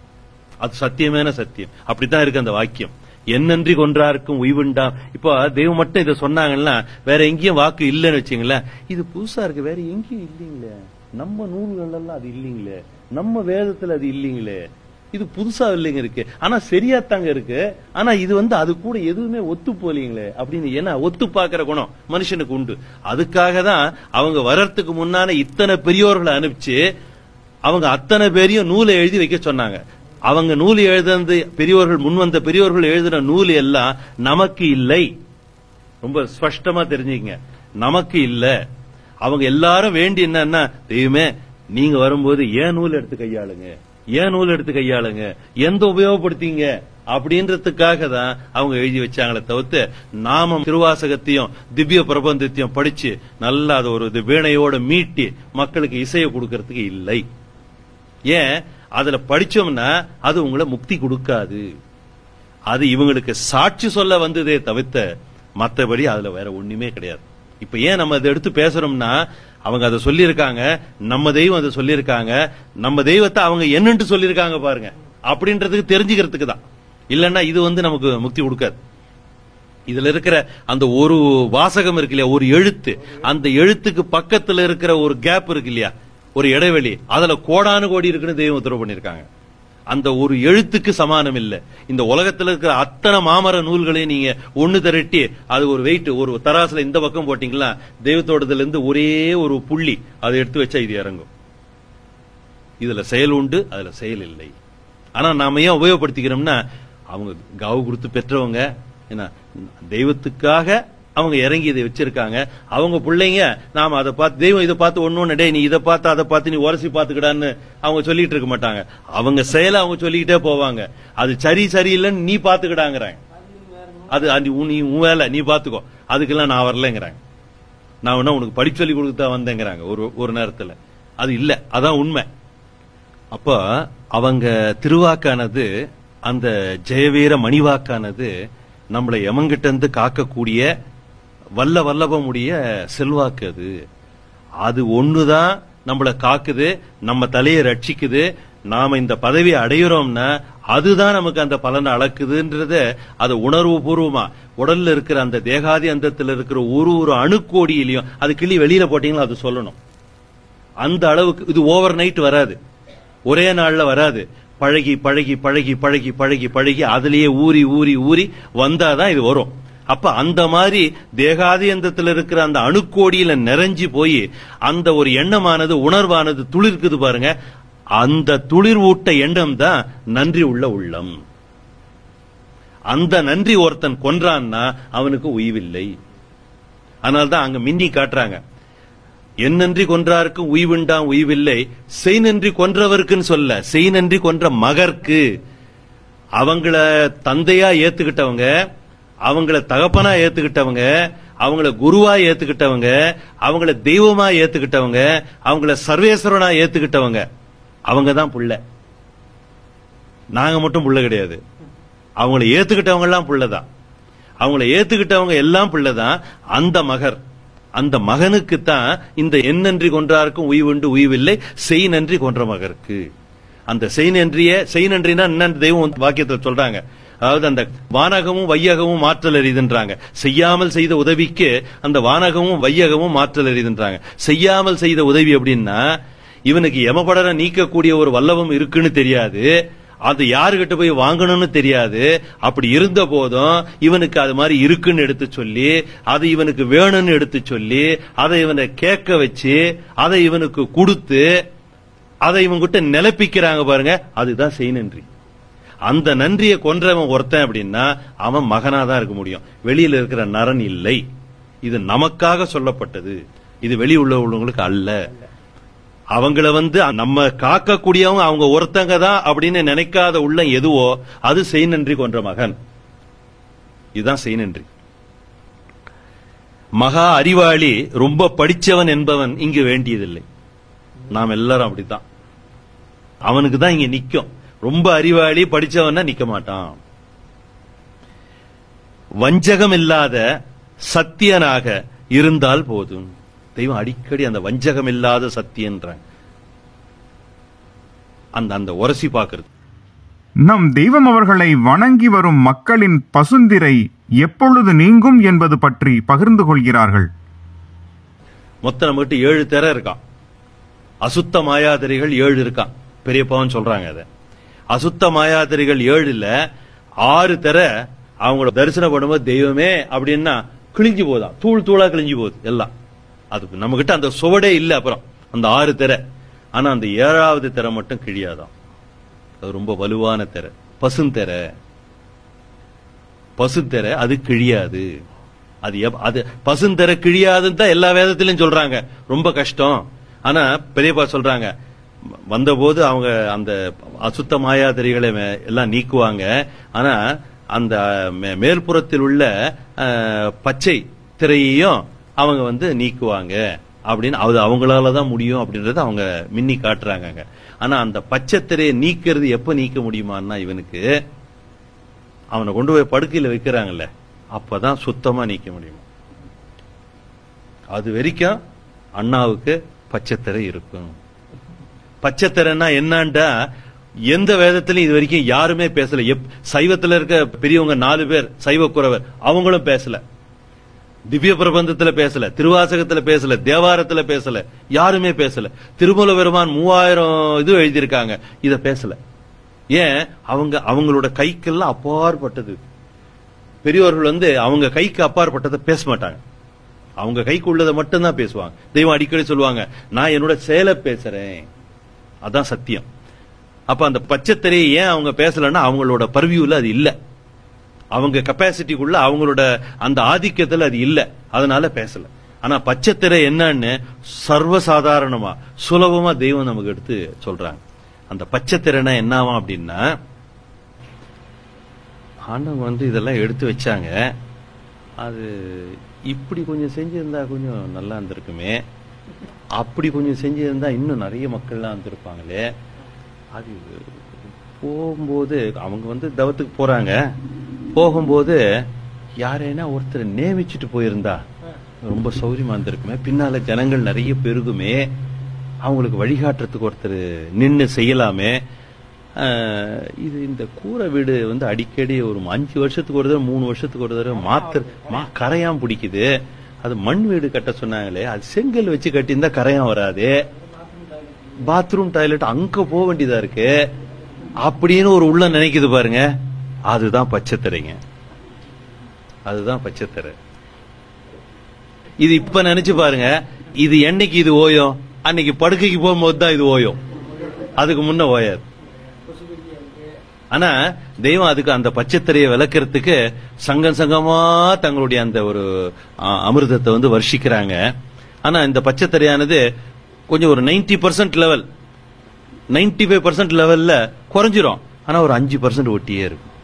அது சத்தியமான சத்தியம். அப்படித்தான் இருக்கு அந்த வாக்கியம். என்னன்றி கொன்றாருக்கும் உய்வுண்டாம். இப்போ தெய்வம் மட்டும் இதை சொன்னாங்கன்னா வேற எங்கேயும் வாக்கு இல்லைன்னு வச்சுங்களேன். இது புதுசா இருக்கு, வேற எங்கேயும் இல்லீங்களே, நம்ம நூல்கள் எல்லாம் அது இல்லீங்களே, நம்ம வேதத்துல அது இல்லீங்களே, இது புதுசா இல்லைங்க இருக்கு, ஆனா சரியாத்தாங்க இருக்கு, ஆனா இது அது கூட எதுவுமே ஒத்து போலீங்களே அப்படின்னு. ஏன்னா ஒத்து பாக்குற குணம் மனுஷனுக்கு உண்டு. அதுக்காக தான் அவங்க வர்றதுக்கு முன்னான இத்தனை பெரியோர்களை அனுப்பிச்சு அவங்க அத்தனை பேரையும் நூலை எழுதி வைக்க சொன்னாங்க. அவங்க நூல் எழுதுறது பெரியோர்கள், முன்வந்த பெரியோர்கள் எழுதின நூல் எல்லாம் நமக்கு இல்லை. ரொம்ப ஸ்பஷ்டமா தெரிஞ்சுங்க, நமக்கு இல்ல. அவங்க எல்லாரும் வேண்டி என்னன்னா, தெய்வமே நீங்க வரும்போது ஏன் நூல் எடுத்து கையாளுங்க, ஏன் நூல் எடுத்து கையாளுங்க, எந்த உபயோகப்படுத்தீங்க அப்படின்றதுக்காக தான் அவங்க எழுதி வச்சாங்களே தவிர்த்து, நாம திருவாசகத்தையும் திவ்ய பிரபந்தத்தையும் படிச்சு நல்லா அது ஒரு வீணையோட மீட்டி மக்களுக்கு இசையை கொடுக்கறதுக்கு இல்லை. ஏன்? அதுல படிச்சோம்னா அது உங்களை முக்தி கொடுக்காது. அது இவங்களுக்கு சாட்சி சொல்ல வந்ததே தவிர்த்த மற்றபடி அதுல வேற ஒண்ணுமே கிடையாது. இப்ப ஏன் நம்ம அதை எடுத்து பேசுறோம்னா, அவங்க அதை சொல்லியிருக்காங்க, நம்ம தெய்வம் அதை சொல்லியிருக்காங்க, நம்ம தெய்வத்தை அவங்க என்னன்னு சொல்லியிருக்காங்க பாருங்க, அப்படின்றதுக்கு தெரிஞ்சுக்கிறதுக்கு தான். இல்லன்னா இது நமக்கு முக்தி கொடுக்காது. இதுல இருக்கிற அந்த ஒரு வாசகம் இருக்கு இல்லையா, ஒரு எழுத்து, அந்த எழுத்துக்கு பக்கத்துல இருக்கிற ஒரு கேப் இருக்கு இல்லையா, ஒரு இடைவெளி, அதுல கோடானு கோடி இருக்குன்னு தெய்வம் உத்தரவு பண்ணிருக்காங்க. அந்த ஒரு எழுத்துக்கு சமானம் இல்ல. இந்த உலகத்துல இருக்கிற அத்தனை மாமர நூல்களையும் நீங்க ஒண்ணு திரட்டி அது ஒரு வெயிட், ஒரு தராசுல இந்த பக்கம் போட்டீங்களா, தெய்வத்தோடதுல இருந்து ஒரே ஒரு புள்ளி அதை எடுத்து வச்சா இது இறங்கும். இதுல செயல் உண்டு, அதுல செயல் இல்லை. ஆனா நாம ஏன் உபயோகப்படுத்திக்கிறோம்னா, அவங்க காவு கொடுத்து பெற்றவங்க, என்ன தெய்வத்துக்காக அவங்க இறங்கி இதை வச்சிருக்காங்க. அவங்க பிள்ளைங்க நாம அதை பார்த்து தெய்வம் இதை பார்த்து ஒண்ணு டே நீ இதை பார்த்து அதை பார்த்து நீ உரசி பார்த்துக்கிடான்னு அவங்க சொல்லிட்டு இருக்க மாட்டாங்க. அவங்க செயலை அவங்க சொல்லிக்கிட்டே போவாங்க. அது சரி சரியில்லைன்னு நீ பாத்துக்கிடாங்கிறாங்க. அது நீ உன் வேலை நீ பாத்துக்கோ, அதுக்கெல்லாம் நான் வரலங்கிறாங்க. நான் வேணா உனக்கு படிப்பு சொல்லி கொடுத்தா வந்தேங்கிறாங்க ஒரு நேரத்தில். அது இல்ல, அதான் உண்மை. அப்ப அவங்க திருவாக்கானது, அந்த ஜெயவீர மணிவாக்கானது நம்மளை எமங்கிட்ட இருந்து காக்கக்கூடிய வல்லபமுடைய செல்வாக்கு. அது ஒண்ணுதான் நம்மளை காக்குது, நம்ம தலையை ரட்சிக்குது. நாம இந்த பதவியை அடையிறோம்னா அதுதான் நமக்கு அந்த பலனை அளக்குதுன்றத அது உணர்வு பூர்வமா உடல்ல இருக்கிற அந்த தேகாதி அந்தத்தில் இருக்கிற ஒரு அணுக்கோடியிலையும் அது கிள்ளி வெளியில போட்டீங்களா அது சொல்லணும். அந்த அளவுக்கு இது ஓவர் நைட் வராது, ஒரே நாள்ல வராது. பழகி பழகி பழகி பழகி பழகி பழகி அதுலயே ஊறி ஊறி ஊறி வந்தாதான் இது வரும். அப்ப அந்த மாதிரி தேகாதியந்தத்தில் இருக்கிற அந்த அணுக்கோடியில நிறைஞ்சு போய் அந்த ஒரு எண்ணமானது உணர்வானது துளிர்க்குது பாருங்க. அந்த துளிர் ஊட்ட எண்ணம் தான் நன்றி உள்ள உள்ளம். அந்த நன்றி ஒருத்தன் கொன்றான்னா அவனுக்கு உய்வில்லை. அதனால்தான் அங்க மின்னி காட்டுறாங்க, என் நன்றி கொன்றாருக்கு உய்வுண்டாம் உய்வில்லை, செய் நன்றி கொன்றவருக்குன்னு சொல்ல, செய் நன்றி கொன்ற மகர்க்கு. அவங்கள தந்தையா ஏத்துக்கிட்டவங்க, அவங்கள தகப்பனா ஏத்துக்கிட்டவங்க, அவங்கள குருவா ஏத்துக்கிட்டவங்க, அவங்கள தெய்வமா ஏத்துக்கிட்டவங்க, அவங்கள சர்வேஸ்வரனா ஏத்துக்கிட்டவங்க, அவங்கதான் புள்ள. நாங்க மட்டும் புள்ள கிடையாது. அவங்கள ஏத்துக்கிட்டவங்க எல்லாம் புள்ளதான். அவங்கள ஏத்துக்கிட்டவங்க எல்லாம் புள்ளதான். அந்த மகர், அந்த மகனுக்குத்தான் இந்த என் நன்றி கொன்றாருக்கும் உய்வுண்டு உய்வில்லை, செய் நன்றி கொன்ற மகருக்கு. அந்த செய் நன்றினா என்னன்னு தெய்வம் வாக்கியத்தில் சொல்றாங்க. அதாவது அந்த வானகமும் வையகமும் மாற்றல் அறிதுன்றாங்க. செய்யாமல் செய்த உதவிக்கு அந்த வானகமும் வையகமும் மாற்றல் அறிதுன்றாங்க. செய்யாமல் செய்த உதவி அப்படின்னா இவனுக்கு யமபடரை நீக்கக்கூடிய ஒரு வல்லவம் இருக்குன்னு தெரியாது, அது யாருகிட்ட போய் வாங்கணும்னு தெரியாது. அப்படி இருந்த போதும் இவனுக்கு அது மாதிரி இருக்குன்னு எடுத்து சொல்லி, அது இவனுக்கு வேணும்னு எடுத்து சொல்லி, அதை இவனை கேட்க வச்சு, அதை இவனுக்கு கொடுத்து, அதை இவன்கிட்ட நிலப்பிக்கிறாங்க பாருங்க. அதுதான் செய் நன்றி. அந்த நன்றியை கொன்றவன் ஒருத்தன் அப்படின்னா அவன் மகனாதான் இருக்க முடியும், வெளியில இருக்கிற நரன் இல்லை. இது நமக்காக சொல்லப்பட்டது, இது வெளி உள்ளவங்களுக்கு அல்ல. அவங்கள நம்ம காக்கக்கூடியவங்க அவங்க ஒருத்தங்க தான் அப்படின்னு நினைக்காத உள்ளம் எதுவோ அது செய் நன்றி கொன்ற மகன். இதுதான் செய் நன்றி. மகா அறிவாளி, ரொம்ப படிச்சவன் என்பவன் இங்கு வேண்டியதில்லை. நாம் எல்லாரும் அப்படித்தான். அவனுக்கு தான் இங்க நிக்கும். ரொம்ப அறிவாளி படிச்சவன் நிக்க மாட்டான். வஞ்சகம் இல்லாத சத்தியனாக இருந்தால் போதும். தெய்வம் அடிக்கடி அந்த வஞ்சகம் இல்லாத சத்தியன்ற அந்த உரசி பார்க்கிறது. நம் தெய்வம் அவர்களை வணங்கி வரும் மக்களின் பசுந்திரை எப்பொழுது நீங்கும் என்பது பற்றி பகிர்ந்து கொள்கிறார்கள். மொத்தம் நம்மகிட்ட 7 திரை இருக்கான். அசுத்த மாயாதிரிகள் 7 இருக்கான். பெரியப்பாவும் சொல்றாங்க. அத அசுத்த மாயாதிரிகள் 7ல 6 திரை அவங்கள தரிசனம் பண்ணும்போது தெய்வமே அப்படின்னா கிழிஞ்சு போதான், தூள் தூளா கிழிஞ்சு போகுது எல்லாம். அது நம்ம கிட்ட அந்த சுவடே இல்ல. அப்புறம் அந்த 6 திரை, ஆனா அந்த 7வது திரை மட்டும் கிழியாதான். அது ரொம்ப வலுவான திரை, பசுந்திரை. பசுந்திரை அது கிழியாது. அது பசுந்திரை கிழியாதுன்னு தான் எல்லா வேதத்திலும் சொல்றாங்க. ரொம்ப கஷ்டம். ஆனா பெரியப்பா சொல்றாங்க, வந்தபோது அவங்க அந்த அசுத்த மாயாதிரிகளை எல்லாம் நீக்குவாங்க. ஆனா அந்த மேல்புறத்தில் உள்ள பச்சை திரையையும் அவங்க நீக்குவாங்க அப்படின்னு. அது அவங்களாலதான் முடியும் அப்படின்றத அவங்க மின்னி காட்டுறாங்க. ஆனா அந்த பச்சை திரையை நீக்கிறது எப்ப நீக்க முடியுமான்னா இவனுக்கு அவனை கொண்டு போய் படுக்கையில வைக்கிறாங்கல்ல, அப்பதான் சுத்தமா நீக்க முடியும். அது வரைக்கும் அண்ணாவுக்கு பச்சைத்திரை இருக்கும். பச்சைத்திரைன்னா என்னண்டா எந்த வேதத்திலும் இது வரைக்கும் யாருமே பேசல. சைவத்துல இருக்க பெரியவங்க 4 பேர் சைவ குறவர், அவங்களும் பேசல. திவ்ய பிரபந்தத்துல பேசல, திருவாசகத்துல பேசல, தேவாரத்துல பேசல, யாருமே பேசல. திருமூல பெருமான் 3000 இது எழுதியிருக்காங்க, இத பேசல. ஏன்? அவங்களோட கைக்கெல்லாம் அப்பாற்பட்டது. பெரியவர்கள் அவங்க கைக்கு அப்பாற்பட்டதை பேச மாட்டாங்க. அவங்க கைக்கு உள்ளதை மட்டும்தான் பேசுவாங்க. தெய்வம் அடிக்கடி சொல்லுவாங்க, நான் என்னோட செயலை பேசுறேன், அதான் சத்தியம். அப்ப அந்த பச்சைத்திரையை ஏன் அவங்க பேசலன்னா அவங்களோட பர்வியூல அது இல்ல. அவங்க கெப்பாசிட்டிக்குள்ள அவங்களோட அந்த ஆதிக்கத்துல அது இல்ல, அதனால பேசல. ஆனா பச்சைத்திரை என்னன்னு சர்வசாதாரணமா சுலபமா தெய்வம் நமக்கு எடுத்து சொல்றாங்க. அந்த பச்சைத்திரைனா என்னவா அப்படின்னா, ஆண்டவன் இதெல்லாம் எடுத்து வச்சாங்க, அது இப்படி கொஞ்சம் செஞ்சிருந்தா கொஞ்சம் நல்லா இருந்திருக்குமே, அப்படி கொஞ்சம் செஞ்சிருந்தா இன்னும் நிறைய மக்கள்லாம் வந்திருப்பாங்களே. அது போகும்போது அவங்க தவத்துக்கு போறாங்க, போகும்போது யாரேனா ஒருத்தர் நேமிச்சுட்டு போயிருந்தா ரொம்ப சௌரியமா இருந்திருக்குமே, பின்னால ஜனங்கள் நிறைய பெருகுமே, அவங்களுக்கு வழிகாட்டுறதுக்கு ஒருத்தர் நின்று செய்யலாமே. இது இந்த கூரை வீடு அடிக்கடி ஒரு 5 வருஷத்துக்கு ஒரு தடவை 3 வருஷத்துக்கு ஒரு தடவை கரையான் பிடிக்குது. அது மண் வீடு கட்ட சொன்னாங்களே, அது செங்கல் வச்சு கட்டியிருந்தா கரையான் வராது. பாத்ரூம் டாய்லெட் அங்க போக வேண்டியதா இருக்கு அப்படின்னு ஒரு உள்ள நினைக்குது பாருங்க. அதுதான் பச்சைத்திரைங்க, அதுதான் பச்சைத்திரை. இது இப்ப நினைச்சு பாருங்க, இது என்னைக்கு இது ஓயும்? அன்னைக்கு படுக்கைக்கு போகும்போது தான் இது ஓயும், அதுக்கு முன்ன ஓயாது. ஆனா தெய்வம் அதுக்கு அந்த பச்சைத்திரையை விளக்குறதுக்கு சங்கம் சங்கமா தங்களுடைய அந்த ஒரு அமிர்தத்தை வர்ஷிக்கிறாங்க. ஆனா இந்த பச்சைத்திரையானது கொஞ்சம் ஒரு 90% லெவல், 95% லெவல்ல குறைஞ்சிரும். ஆனா ஒரு 5% ஒட்டியே இருக்கும்.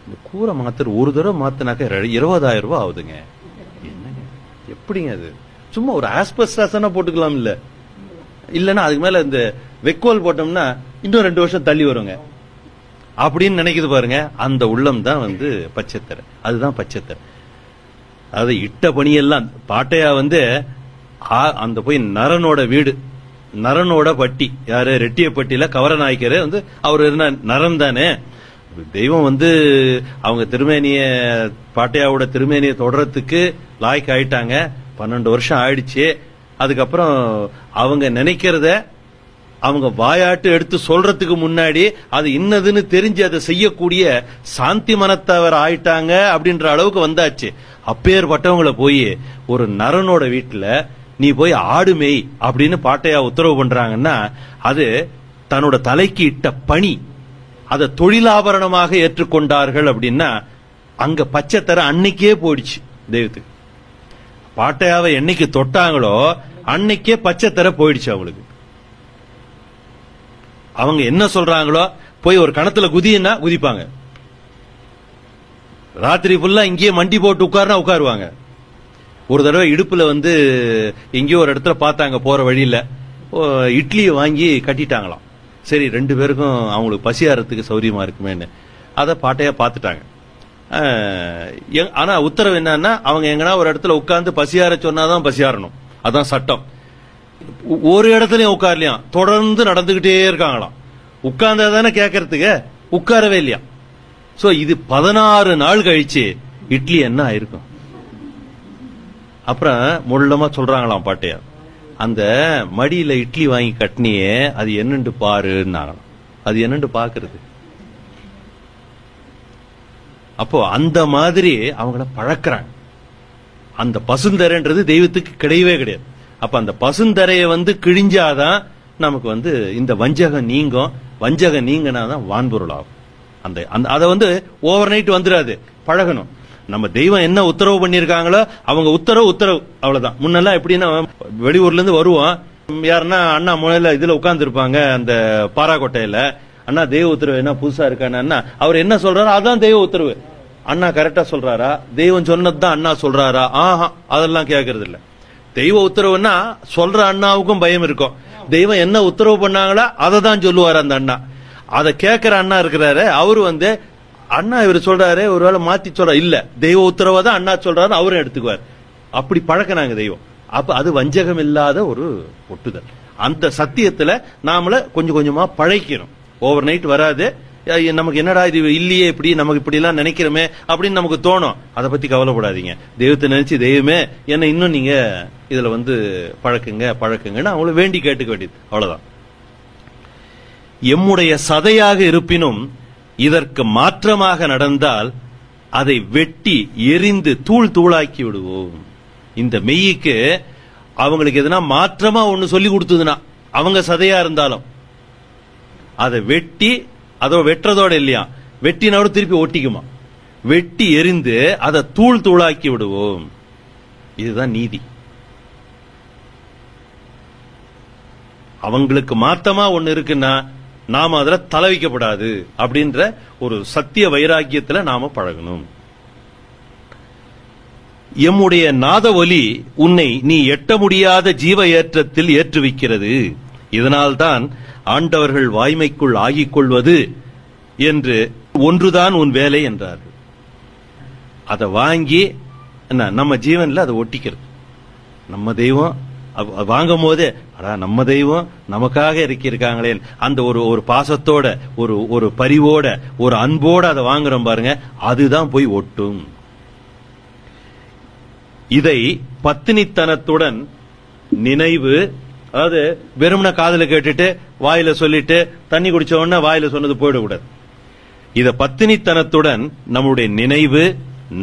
இந்த கூரை மாத்திர ஒரு தடவை மாத்தினாக்க 20,000 ரூபாய் ஆகுதுங்க. என்னங்க எப்படிங்க அது? சும்மா ஒரு ஆஸ்பெஸ்டாஸ் போட்டுக்கலாம் இல்ல, இல்லன்னா அதுக்கு மேல இந்த வெக்கோல் போட்டோம்னா இன்னும் 2 வருஷம் தள்ளி வருங்க அப்படின்னு நினைக்குது பாருங்க. அந்த உள்ளம் தான் பச்சைத்திரை, அதுதான் பச்சைத்திரை. அதாவது இட்ட பணியெல்லாம் பாட்டையா அந்த போய் நரனோட வீடு, நரனோட பட்டி, யாரு ரெட்டியப்பட்டியில கவரநாயக்கர் அவர் இருந்தா நரன் தானே. தெய்வம் அவங்க திருமேனிய பாட்டையாவோட திருமேனிய தொடரத்துக்கு லாய்க்கு ஆயிட்டாங்க. 12 வருஷம் ஆயிடுச்சு. அதுக்கப்புறம் அவங்க நினைக்கிறத அவங்க வாயாட்டு எடுத்து சொல்றதுக்கு முன்னாடி அது இன்னதுன்னு தெரிஞ்சு அதை செய்யக்கூடிய சாந்தி மனத்தவர் ஆயிட்டாங்க அப்படின்ற அளவுக்கு வந்தாச்சு. அப்பேற்பட்டவங்களை போய் ஒரு நரனோட வீட்டுல நீ போய் ஆடு மேய் அப்படின்னு பாட்டையா உத்தரவு பண்றாங்கன்னா, அது தன்னோட தலைக்கு இட்ட பணி, அதை தொழிலாபரணமாக ஏற்றுக்கொண்டார்கள். அப்படின்னா அங்க பச்சைத்திரை அன்னைக்கே போயிடுச்சு தெய்வத்துக்கு. பாட்டையாவை என்னைக்கு தொட்டாங்களோ அன்னைக்கே பச்சைத்திரை போயிடுச்சு அவங்களுக்கு. அவங்க என்ன சொல்றாங்களோ போய் ஒரு கணத்துல குதின்னா குதிப்பாங்க. ராத்திரி ஃபுல்லா இங்கேயே மண்டி போட்டு உட்காருனா உட்காருவாங்க. ஒரு தடவை இடுப்புல எங்கேயோ ஒரு இடத்துல பார்த்தாங்க, போற வழியில இட்லியை வாங்கி கட்டிட்டாங்களாம். சரி 2 பேருக்கும் அவங்களுக்கு பசியாரத்துக்கு சௌரியமா இருக்குமேன்னு அதை பாட்டையா பார்த்துட்டாங்க. ஆனா உத்தரவு என்னன்னா, அவங்க எங்கன்னா ஒரு இடத்துல உட்கார்ந்து பசியார சொன்னாதான் பசியாரணும், அதான் சட்டம். ஒரு இடத்துலயும் உட்கார்லையா, தொடர்ந்து நடந்துகிட்டே இருக்காங்களாம். உட்கார்ந்தாதானே கேட்கறதுக்கு, உட்காரவே இல்லையா. சோ இது 16 நாள் கழிச்சு இட்லி என்ன ஆயிருக்கும். அப்புறம் முள்ளமா சொல்றாங்களாம் பாட்டையா, அந்த மடியில இட்லி வாங்கி கட்டினியே அது என்னன்னு பாருன்னாங்களாம். அது என்னன்னு பாக்குறது. அப்போ அந்த மாதிரி அவங்கள பழக்கிறாங்க. அந்த பசுந்தரைன்றது தெய்வத்துக்கு கிடையவே கிடையாது. அப்ப அந்த பசுந்தரையை கிழிஞ்சாதான் நமக்கு இந்த வஞ்சகம் நீங்கும். வஞ்சகம் நீங்கினாதான் வான்பொருள் ஆகும். அந்த அதை ஓவர் நைட் வந்துடாது, பழகணும். நம்ம தெய்வம் என்ன உத்தரவு பண்ணிருக்காங்களோ அவங்க உத்தரவு அவ்வளவுதான். முன்னெல்லாம் எப்படின்னா வெளியூர்ல இருந்து வருவோம், யாருன்னா அண்ணா முனையில இதுல உட்கார்ந்து இருப்பாங்க அந்த பாராக்கோட்டையில. அண்ணா தெய்வ உத்தரவு என்ன புதுசா இருக்கானா, அவர் என்ன சொல்றாரோ அதான் தெய்வ உத்தரவு. அண்ணா கரெக்டா சொல்றாரா, தெய்வம் சொன்னதுதான் அண்ணா சொல்றாரா, ஆஹா அதெல்லாம் கேட்கறது இல்ல. தெய்வ உத்தரவுன்னா சொல்ற அண்ணாவுக்கும் பயம் இருக்கும். தெய்வம் என்ன உத்தரவு பண்ணாங்களா அதை தான் சொல்லுவாரு அந்த அண்ணா. அதை கேட்கிற அண்ணா இருக்கிறாரு, அவரு அண்ணா இவர் சொல்றாரு ஒருவேளை மாத்தி சொல்ற இல்ல, தெய்வ உத்தரவை தான் அண்ணா சொல்றாரு அவரும் எடுத்துக்குவார். அப்படி பழக்கினாங்க தெய்வம். அப்ப அது வஞ்சகம் இல்லாத ஒரு ஒட்டுதல். அந்த சத்தியத்துல நாமள கொஞ்சம் கொஞ்சமா பழைக்கணும். ஓவர் நைட் வராது. நமக்கு என்னடா இது இல்லையே, இப்படி நமக்கு இப்படி எல்லாம் நினைக்கிறோமே அப்படின்னு நமக்கு தோணும். அதை பத்தி கவலைப்படாதீங்க. தெய்வத்தை நினைச்சு தெய்வமே என்ன இன்னும் நீங்க இதுல பழக்குங்கன்னு அவங்கள வேண்டி கேட்டுக்க வேண்டியது, அவ்வளவுதான். எம்முடைய சதையாக இருப்பினும் இதற்கு மாற்றமாக நடந்தால் அதை வெட்டி எரிந்து தூள் தூளாக்கி விடுவோம். இந்த மெய்யுக்கு அவங்களுக்கு எதனா மாற்றமா ஒண்ணு சொல்லி கொடுத்ததுன்னா, அவங்க சதையா இருந்தாலும் அதை வெட்டி, அதோ வெட்டுறதோட இல்லையா, வெட்டினோட திருப்பி ஒட்டிக்குமா. வெட்டி எறிந்து அதை தூள் தூளாக்கி விடுவோம். இதுதான் நீதி. அவங்களுக்கு மாத்தமா ஒண்ணு இருக்குன்னா நாம அதுல தலை வைக்கப்படாது அப்படின்ற ஒரு சத்திய வைராக்கியத்துல நாம பழகணும். எம்முடைய நாத ஒலி உன்னை நீ எட்ட முடியாத ஜீவ ஏற்றத்தில் ஏற்றுவிக்கிறது. இதனால்தான் ஆண்டவர்கள் வாய்மைக்குள் ஆகிக் கொள்வது என்று ஒன்றுதான் உன் வேலை என்றார்கள். அதை வாங்கி நம்ம ஜீவன்ல அதை ஒட்டிக்கிறது. நம்ம தெய்வம் வாங்கும் போதே நம்ம தெய்வம் நமக்காக இருக்காங்களே அந்த ஒரு பாசத்தோட ஒரு பரிவோட ஒரு அன்போட அதை வாங்குறோம் பாருங்க, அதுதான் போய் ஒட்டும். இதை பத்தினித்தனத்துடன் நினைவு, அதாவது வெறுமன காதல கேட்டுட்டு வாயில சொல்லிட்டு தண்ணி குடிச்ச உடனே வாயில சொன்னது போயிடக்கூடாது. இத பத்தினித்தனத்துடன் நம்முடைய நினைவு,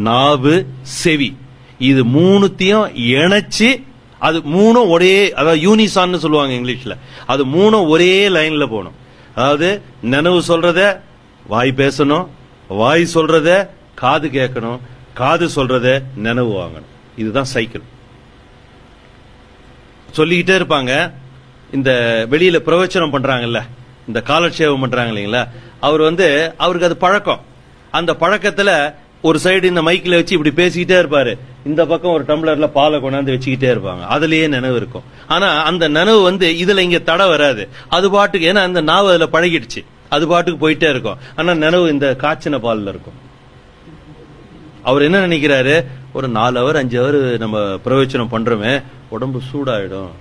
நாவு, செவி, இது மூணுத்தையும் இணைச்சு, அது மூணும் ஒரே, அதாவது யூனிசான்னு சொல்லுவாங்க இங்கிலீஷ்ல, அது மூணும் ஒரே லைன்ல போகணும். அதாவது நினைவு சொல்றத வாய் பேசணும், வாய் சொல்றத காது கேட்கணும், காது சொல்றத நினைவு வாங்கணும். இதுதான் சைக்கிள். சொல்லிக்கிட்டே இருப்பாங்க. இந்த வெளியில பிரவச்சனம் பண்றாங்கல்ல, இந்த காலட்சேபம் பண்றாங்க இல்லைங்களா, அவருக்கு அது பழக்கம். அந்த பழக்கத்துல ஒரு சைடு இந்த மைக்ல வச்சு இப்படி பேசிக்கிட்டே இருப்பாரு, இந்த பக்கம் ஒரு டம்ளர்ல பாலை கொண்டாந்து வச்சுக்கிட்டே இருப்பாங்க. அதுலயே நினைவு இருக்கும். ஆனா அந்த நினைவு இதுல இங்க தடை வராது. அது பாட்டுக்கு, ஏன்னா அந்த நாவு அதுல பழகிடுச்சு, அது பாட்டுக்கு போயிட்டே இருக்கும். ஆனா நினைவு இந்த காய்ச்சின பால்ல இருக்கும். அவர் என்ன நினைக்கிறாரு, ஒரு 4 ஹவர் 5 ஹவர் நம்ம பிரவச்சனம் பண்றோமே, உடம்பு சூடாயிடும்,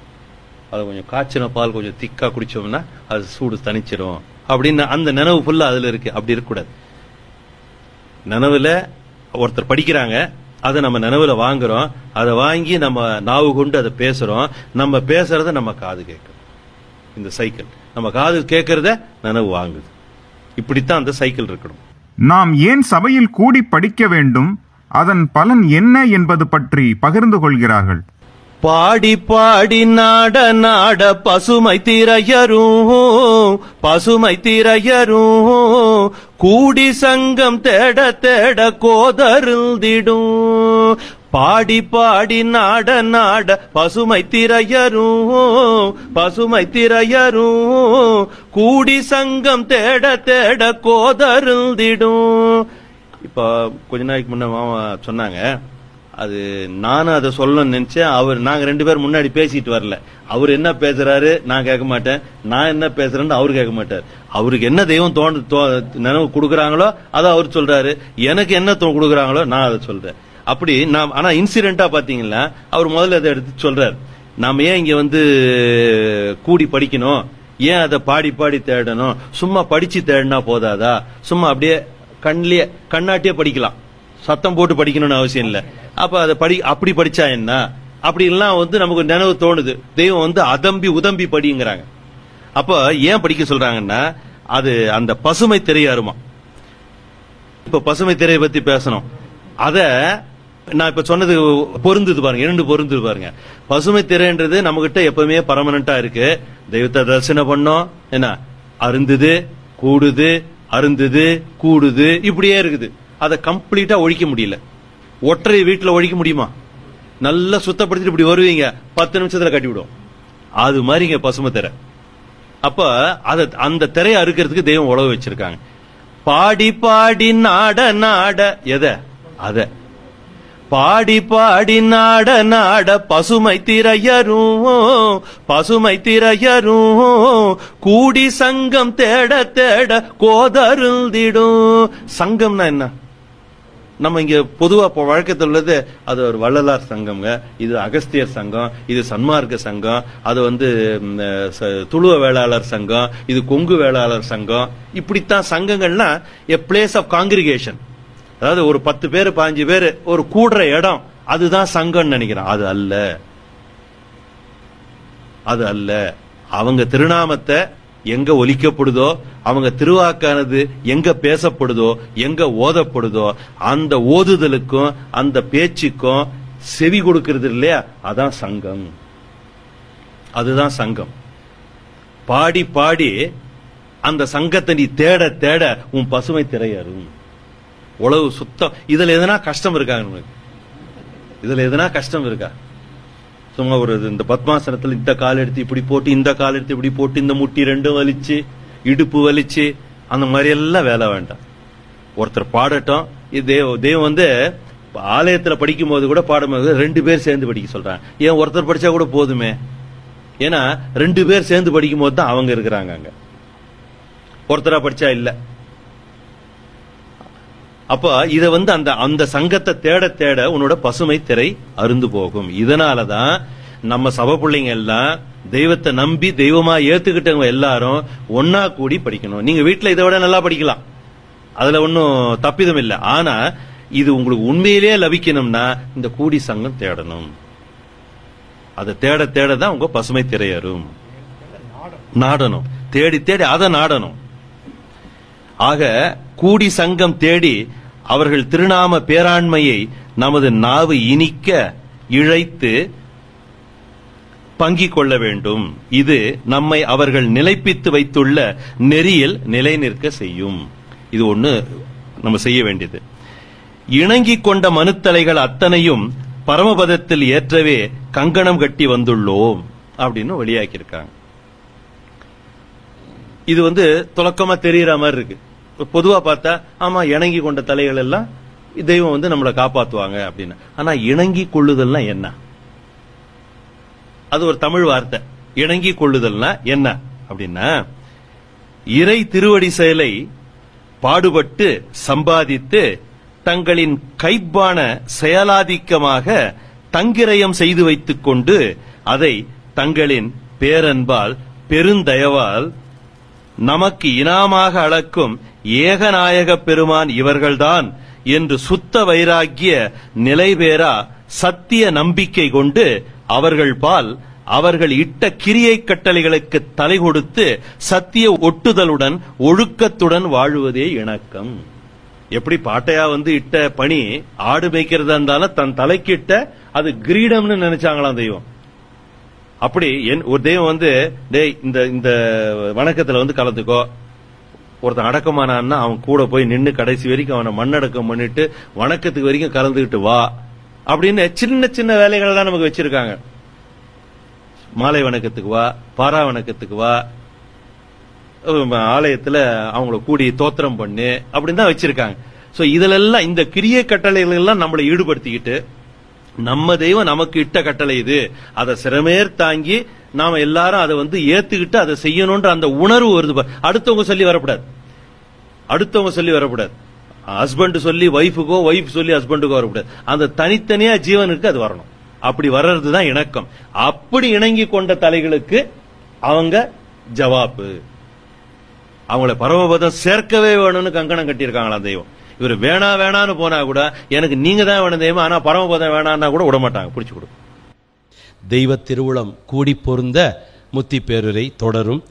அது கொஞ்சம் காய்ச்சின பால் கொஞ்சம் திக்கா குடிச்சோம்னா அது சூடு தணிச்சிடும் அப்படின்னு அந்த நினைவு ஃபுல்லா அதுல இருக்கு. அப்படி இருக்கக்கூடாது. நினைவுல ஒருத்தர் படிக்கிறாங்க, அதை நம்ம நினைவுல வாங்குறோம், அதை வாங்கி நம்ம நாவு கொண்டு அதை பேசுறோம், நம்ம பேசுறத நம்ம காது கேட்கும். இந்த சைக்கிள் நம்ம காது கேட்கறத நினைவு வாங்குது. இப்படித்தான் அந்த சைக்கிள் இருக்கணும். நாம் ஏன் சபையில் கூடி படிக்க வேண்டும், அதன் பலன் என்ன என்பது பற்றி பகிர்ந்து கொள்கிறார்கள். பாடி பாடி நாட நாட பசுமை திரையரும் கூடி சங்கம் தேட தேட கோதருந்திடும். பாடி பாடி நாட நாட பசுமை திரையரும் கூடி சங்கம் தேட தேட கோதருந்திடும். இப்ப கொஞ்ச நாளைக்கு முன்ன மாமா சொன்னாங்க, அது நானும் அதை சொல்லணும்னு நினைச்சேன். நாங்க 2 பேர் முன்னாடி பேசிட்டு வரல. அவர் என்ன பேசுறாரு நான் கேட்க மாட்டேன், நான் என்ன பேசுறேன்னு அவரு கேட்க மாட்டார். அவருக்கு என்ன தெய்வம் நினைவு கொடுக்கறாங்களோ அதை அவர் சொல்றாரு, எனக்கு என்ன கொடுக்கறாங்களோ நான் அதை சொல்றேன். அப்படி ஆனா இன்சிடென்டா பாத்தீங்கன்னா அவர் முதல்ல அதை எடுத்து சொல்றாரு, நாம ஏன் இங்க கூடி படிக்கணும், ஏன் அதை பாடி பாடி தேடணும், சும்மா படிச்சு தேடினா போதாதா, சும்மா அப்படியே கண்ணாட்டியே படிக்கலாம், சத்தம் போட்டு படிக்கணும்னு அவசியம் இல்ல. அப்ப அதை அப்படி படிச்சா என்ன, அப்படி எல்லாம் நமக்கு நினைவு தோணுது. தெய்வம் அதம்பி உதம்பி படிங்கிறாங்க. அப்ப ஏன் படிக்க சொல்றாங்கன்னா, அது அந்த பசுமை திரை அருமா. இப்ப பசுமை திரையை பத்தி பேசணும். அத நான் இப்ப சொன்னது பொருந்தது பாருங்க, 2 பொருந்தது பாருங்க. பசுமை திரைன்றது நம்ம கிட்ட எப்பவுமே பர்மனண்டா இருக்கு. தெய்வத்தை தரிசனம் பண்ணோம், என்ன அருந்தது கூடுது, அருந்தது கூடுது, இப்படியே இருக்குது. அதை கம்ப்ளீட்டா ஒழிக்க முடியல. ஒற்றை வீட்டுல ஒழிக்க முடியுமா? நல்லா சுத்தப்படுத்திட்டு இப்படி வருவீங்க, 10 நிமிஷத்துல கட்டி விடும். அது மாதிரி இங்க பசுமை திரை. அப்ப அந்த திரையை அறுக்கிறதுக்கு தெய்வம் உழவு வச்சிருக்காங்க. பாடி பாடி நாட நாட எத அத பாடி பாடி நாட நாட பசுமை திரையரும் கூடி சங்கம் தேட தேட கோதருந்திடும். சங்கம்னா என்ன? நம்ம இங்க பொதுவா வழக்கத்தில் உள்ளது, அது ஒரு வள்ளலார் சங்கம்ங்க, இது அகஸ்தியர் சங்கம், இது சன்மார்க்க சங்கம், அது துளுவ வேளாளர் சங்கம், இது கொங்கு வேளாளர் சங்கம். இப்படித்தான் சங்கங்கள்னா எ பிளேஸ் ஆஃப் காங்கிரிகேஷன். அதாவது ஒரு 10 பேர் 15 பேர் ஒரு கூடுற இடம், அதுதான் சங்கம் நினைக்கிறேன். அது அல்ல. அவங்க திருநாமத்தை எங்க ஒலிக்கப்படுதோ, அவங்க திருவாக்கானது எங்க பேசப்படுதோ, எங்க ஓதப்படுதோ, அந்த ஓதுதலுக்கும் அந்த பேச்சுக்கும் செவி கொடுக்கிறது இல்லையா, அதான் சங்கம். அதுதான் சங்கம். பாடி பாடி அந்த சங்கத்தை நீ தேட தேட உன் பசுமை திரையரும். உழவு சுத்தம். இதுல எதனா கஷ்டம் இருக்கா? இதுல எதனா கஷ்டம் இருக்கா? சும்மா ஒரு இந்த பத்மாசனத்துல இந்த கால் எடுத்து இப்படி போட்டு, இந்த கால் எடுத்து இப்படி போட்டு, இந்த முட்டி ரெண்டும் வலிச்சு, இடுப்பு வலிச்சு, அந்த மாதிரி எல்லாம் வேலை வேண்டாம். ஒருத்தர் பாடட்டும். இது தெய்வம் வந்து ஆலயத்துல படிக்கும் போது கூட பாடும்போது 2 பேர் சேர்ந்து படிக்க சொல்றாங்க. ஏன் ஒருத்தர் படிச்சா கூட போதுமே? ஏன்னா 2 பேர் சேர்ந்து படிக்கும் போது தான் அவங்க இருக்கிறாங்க. அங்க ஒருத்தரா படிச்சா இல்ல. அப்ப இத வந்து அந்த சங்கத்தை தேட தேட உன்னோட பசுமை திரை அருந்து போகும். இதனாலதான் நம்ம சபை பிள்ளைங்க எல்லாம் தெய்வத்தை நம்பி தெய்வமா ஏத்துக்கிட்டவங்க எல்லாரும் ஒன்னா கூடி படிக்கணும். நீங்க வீட்டுல இதை விட நல்லா படிக்கலாம், அதுல ஒன்னும் தப்பிதம் இல்லை. ஆனா இது உங்களுக்கு உண்மையிலேயே லபிக்கணும்னா இந்த கூடி சங்கம் தேடணும். அதை தேட தேடதான் உங்க பசுமை திரையரும். நாடணும், தேடி தேடி அதை நாடணும். ஆக கூடி சங்கம் தேடி அவர்கள் திருநாம பேராண்மையை நமது நாவு இனிக்க இழைத்து பங்கிக் கொள்ள வேண்டும். இது நம்மை அவர்கள் நிலைப்பித்து வைத்துள்ள நெறியில் நிலை நிற்க செய்யும். இது ஒண்ணு நம்ம செய்ய வேண்டியது. இணங்கிக் கொண்ட மனுத்தலைகள் அத்தனையும் பரமபதத்தில் ஏற்றவே கங்கணம் கட்டி வந்துள்ளோம் அப்படின்னு வெளியாக்கியிருக்காங்க. இது வந்து துலக்கமா தெரியற மாதிரி இருக்கு. பொதுவா பார்த்தா ஆமா இணங்கி கொண்ட தலைகள் எல்லாம் தெய்வம் வந்து நம்மளை காப்பாத்துவாங்க அப்படின்னு. ஆனா இணங்கி கொள்ளுதல்னா என்ன? அது ஒரு தமிழ் வார்த்தை. இணங்கி கொள்ளுதல்னா என்ன அப்படின்னா, இறை திருவடி செயலை பாடுபட்டு சம்பாதித்து தங்களின் கைப்பான செயலாதிக்கமாக தங்கிரயம் செய்து வைத்துக் கொண்டு அதை தங்களின் பேரன்பால் பெருந்தயவால் நமக்கு இனாமாக அளக்கும் ஏகநாயக பெருமான் இவர்கள்தான் என்று சுத்த வைராகிய நிலைபேரா சத்திய நம்பிக்கை கொண்டு அவர்கள் பால் அவர்கள் இட்ட கிரியை கட்டளைகளுக்கு தலை கொடுத்து சத்திய ஒட்டுதலுடன் ஒழுக்கத்துடன் வாழுவதே இணக்கம். எப்படி பாட்டையா வந்து இட்ட பணி ஆடு மேய்க்கிறதா இருந்தாலும் தன் தலைக்கிட்ட அது கிரீடம்னு நினைச்சாங்களாம் தெய்வம். அப்படி ஒரு தெய்வம் வந்து இந்த வணக்கத்துல வந்து கலந்துக்கோ, ஒருத்தன் அடக்கமானான்னா அவன் கூட போய் நின்று கடைசி வரைக்கும் அவனை மண்ணடக்கம் பண்ணிட்டு வணக்கத்துக்கு வரைக்கும் கலந்துக்கிட்டு வா அப்படின்னு சின்ன சின்ன வேலைகள் தான் நமக்கு வச்சிருக்காங்க. மாலை வணக்கத்துக்கு வா, பாரா வணக்கத்துக்கு வா, ஆலயத்துல அவங்கள கூடி தோத்திரம் பண்ணு அப்படின்னு தான் வச்சிருக்காங்க. சோ இதுல எல்லாம் இந்த கிரிய கட்டளைகள் எல்லாம் நம்மளை ஈடுபடுத்திக்கிட்டு நம்ம தெய்வம் நமக்கு இட்ட கட்டளை இது, அதை சிறமேர் தாங்கி நாம எல்லாரும் அதை வந்து ஏத்துக்கிட்டு அதை செய்யணும்ன்ற அந்த உணர்வு வருது. அடுத்தவங்க சொல்லி வரக்கூடாது, அடுத்தவங்க சொல்லி வரக்கூடாது. ஹஸ்பண்ட் சொல்லி ஒய்ஃபுக்கோ, ஒய்ஃப் சொல்லி ஹஸ்பண்டுக்கோ வரக்கூடாது. அந்த தனித்தனியா ஜீவனுக்கு அது வரணும். அப்படி வர்றதுதான் இணக்கம். அப்படி இணங்கி கொண்ட தலைகளுக்கு அவங்க ஜவாப்பு. அவங்களை பரமபதம் சேர்க்கவே வேணும்னு கங்கணம் கட்டியிருக்காங்களா தெய்வம். இவர் வேணா வேணான்னு போனா கூட எனக்கு நீங்க தான் வேணும் தெய்வம், ஆனா பரமபதம் வேணான்னா கூட விட மாட்டாங்க, பிடிச்சு கொடு. தெய்வ திருவுளம் கூடி பொருந்த முத்தி பேருரை தொடரும்.